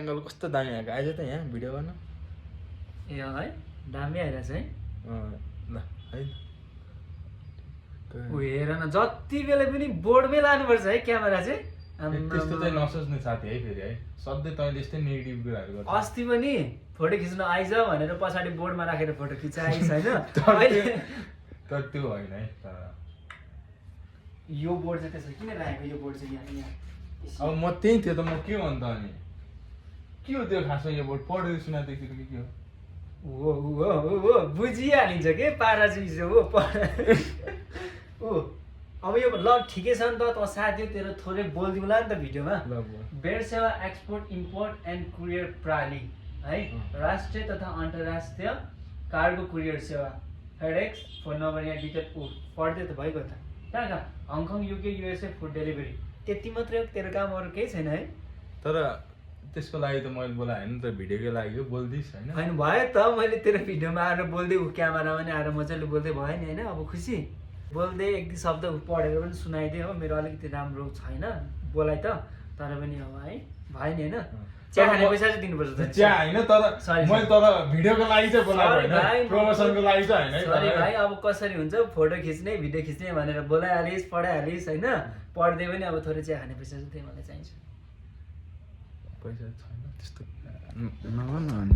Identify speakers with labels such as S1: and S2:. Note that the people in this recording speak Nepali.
S1: एङ्गल कस्तो दामी आएको आइज त यहाँ भिडियो गर्न
S2: ए है दामी आइरहेछ है
S1: ल है
S2: ऊ हेर न जति बेला पनि बोर्डमै लानुपर्छ है क्यामेरा चाहिँ
S1: त्यस्तो चाहिँ नसोच्ने साथी है फेरि है सधैँ तैँले यस्तै नेगेटिभ कुराहरू गर्छ
S2: अस्ति पनि फोटो खिच्न आइज भनेर पछाडि बोर्डमा राखेर फोटो खिचाइस होइन
S1: तर त्यो होइन है तर
S2: यो बोर्ड चाहिँ त्यसो किन राखेको यो बोर्ड चाहिँ यहाँ
S1: अब म त्यही थियो त म के हो अन्त अनि के हो त्यो खासमा यो बोर्ड पढेर सुनादेखि के हो
S2: हो बुझिहालिन्छ के पारा चिज हो ओ अब यो ल ठिकै छ नि त साथी तेरो थोरै बोलिदिउँला नि त भिडियोमा बेड सेवा एक्सपोर्ट इम्पोर्ट एन्ड कुरियर प्रणाली है राष्ट्रिय तथा अन्तर्राष्ट्रिय कार्गो कुरियर सेवा फेडेक्स फोन नम्बर यहाँ डिटेल पढ्दै त भइगयो त कहाँ Hong Kong UK USA food delivery त्यति मात्रै हो तेरो काम अरू केही छैन है
S1: तर त्यसको लागि त मैले बोलाएँ होइन त भिडियोकै लागि हो बोल्दिस् होइन
S2: होइन भयो त मैले तेरो भिडियोमा आएर बोल्दै क्यामेरामा नि आएर मजाले बोल्दै भयो नि होइन अब खुसी बोल्दै एक दुई शब्द पढेर पनि सुनाइदिएँ हो मेरो अलिकति राम्रो छैन बोलाइ त तर पनि अब है भयो नि होइन चिया खाने पैसा चाहिँ दिनुपर्छ त
S1: चिया होइन तर मैले तर भिडियोको लागि चाहिँ बोलाएको होइन प्रमोसनको लागि चाहिँ होइन
S2: सरी भाइ अब कसरी हुन्छ फोटो खिच्ने भिडियो खिच्ने भनेर बोलाइहालिस् पढाइहालिस् होइन पढ्दै पनि अब थोरै चिया खाने पैसा चाहिँ त्यही मलाई चाहिन्छ
S1: पैसा छैन त्यस्तो नभन